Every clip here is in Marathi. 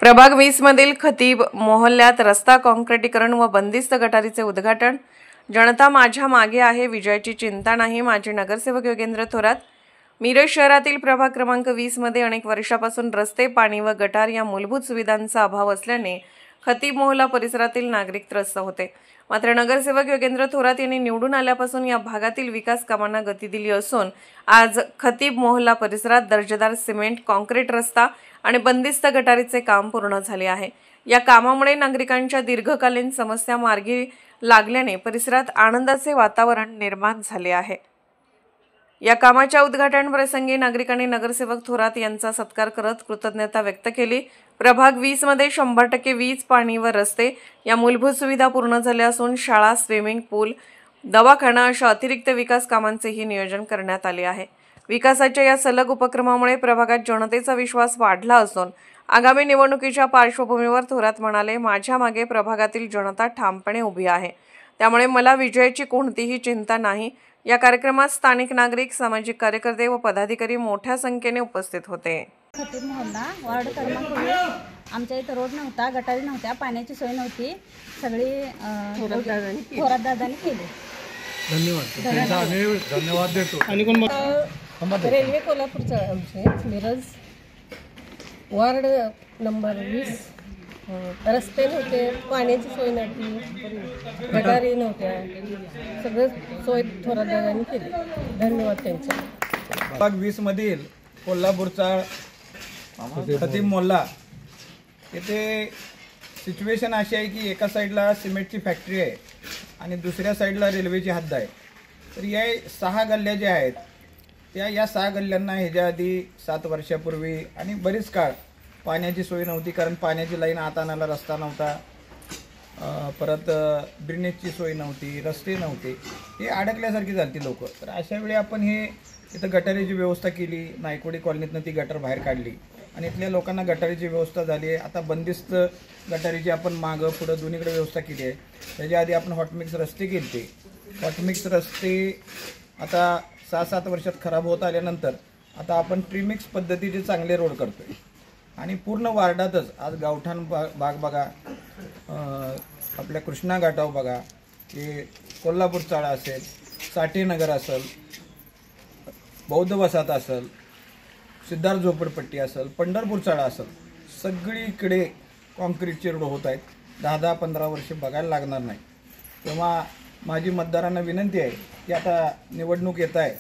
प्रभाग 20 मधील खतीब मोहल्ल्यात रस्ता काँक्रिटीकरण व बंदिस्त गटारीचे उद्घाटन। जनता माझ्या मागे आहे, विजयाची चिंता नाही, माजी नगरसेवक योगेंद्र थोरात। मिरज शहरातील प्रभाग क्रमांक 20 मध्ये अनेक वर्षापासून रस्ते, पाणी व गटार या मूलभूत सुविधांचा अभाव असल्याने खतीब मोहल्ला परिसरातील नागरिक त्रस्त होते। मात्र नगरसेवक योगेंद्र थोरात यांनी निवडून आल्यापासून या भागातील विकास कामांना गती दिली असून आज खतीब मोहल्ला परिसरात दर्जेदार सिमेंट, काँक्रीट रस्ता आणि बंदिस्त गटारीचे काम पूर्ण झाले आहे। या कामामुळे नागरिकांच्या दीर्घकालीन समस्या मार्गी लागल्याने परिसरात आनंदाचे वातावरण निर्माण झाले आहे। या कामाच्या उद्घाटन प्रसंगी नागरिकांनी नगरसेवक थोरात यांचा सत्कार करत कृतज्ञता व्यक्त केली। प्रभाग 20 मध्ये 100% वीज, पाणी व रस्ते या मूलभूत सुविधा पूर्ण झाल्या असून शाळा, स्विमिंग पूल, दवाखाना अशा अतिरिक्त विकास कामांचेही नियोजन करण्यात आले आहे। विकासाच्या या सलग उपक्रमामुळे प्रभागात जनतेचा विश्वास वाढला असून आगामी निवडणुकीच्या पार्श्वभूमीवर थोरात म्हणाले, माझ्या मागे प्रभागातील जनता ठामपणे उभी आहे, त्यामुळे मला विजयाची कोणतीही चिंता नाही। या कार्यक्रमात स्थानिक नागरिक, सामाजिक कार्यकर्ते व पदाधिकारी मोठ्या संख्येने उपस्थित होते। खतीब मोहल्ला वार्ड क्रमांक 20 आमच्या इथे रोड नव्हता, गटारी नव्हत्या, पाण्याची सोय नव्हती, सगळी थोरात दादांनी केली। धन्यवाद देतो। आणि कोण रेल्वे कोल्हापूरचा आमचे मिरज वार्ड नंबर 20 रस्ते नव्हते, पाण्याची सोय नव्हती, गटारी नव्हत्या, सगळं सोय थोरात दादांनी केली। धन्यवाद त्यांचा। प्रभाग 20 मधील कोल्हापूरचा खतीब मोहल्ला येथे सिच्युएशन अशी आहे की एका साईडला सिमेंटची फॅक्टरी आहे आणि दुसऱ्या साईडला रेल्वेची हद्द आहे। तर या 6 गल्ल्या ज्या आहेत या 6 गल्ल्यांना ह्याच्या आधी 7 वर्षापूर्वी आणि बरीच काळ पाण्याची सोय नव्हती, कारण पाण्याची लाईन आत आणायला रस्ता नव्हता, परत ड्रेनेजची सोय नव्हती, रस्ते नव्हते, हे अडकल्यासारखी झाली लोक। तर अशा वेळी आपण हे इथं गटारीची व्यवस्था केली, नायकोडी कॉलनीतनं ती गटर बाहेर काढली आणि इथल्या लोकांना गटारीची व्यवस्था झाली आहे। आता बंदिस्त गटारीची आपण मागं पुढं दोन्हीकडे व्यवस्था केली आहे। त्याच्या आधी आपण हॉटमिक्स रस्ते केले, हॉटमिक्स रस्ते आता 6-7 वर्षात खराब होत आल्यानंतर आता आपण प्रीमिक्स पद्धतीचे चांगले रोड करतोय आणि पूर्ण वार्डातच आज गावठाण भाग बघा, आपल्या कृष्णा घाटाव बघा, हे कोल्हापूर चाळा असेल, साठेनगर असेल, बौद्ध वसाहत असेल, सिद्धार्थ झोपडपट्टी असेल, पंढरपूर चाळा असेल, सगळीकडे कॉन्क्रीटचे रोड होत आहेत। 10-15 वर्ष बघायला लागणार नाही। तेव्हा माझी मतदारांना विनंती आहे की आता निवडणूक येत आहे,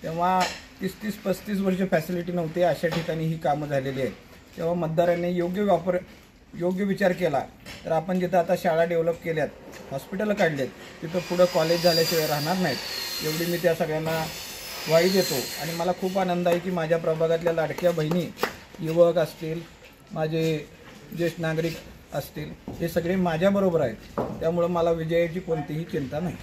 तेव्हा 30-35 वर्ष फॅसिलिटी नव्हती, अशा ठिकाणी ही कामं झालेली आहेत। तेव्हा मतदारांनी योग्य विचार केला तर आपण जिथं आता शाळा डेव्हलप केल्यात, हॉस्पिटल काढलेत, तिथं पुढं कॉलेज झाल्याशिवाय राहणार नाहीत, एवढी मी त्या सगळ्यांना ग्वाही देतो। आणि मला खूप आनंद आहे की माझ्या प्रभागातल्या लाडक्या बहिणी, युवक असतील, माझे ज्येष्ठ नागरिक असतील, हे सगळे माझ्याबरोबर आहेत, त्यामुळं मला विजयाची कोणतीही चिंता नाही।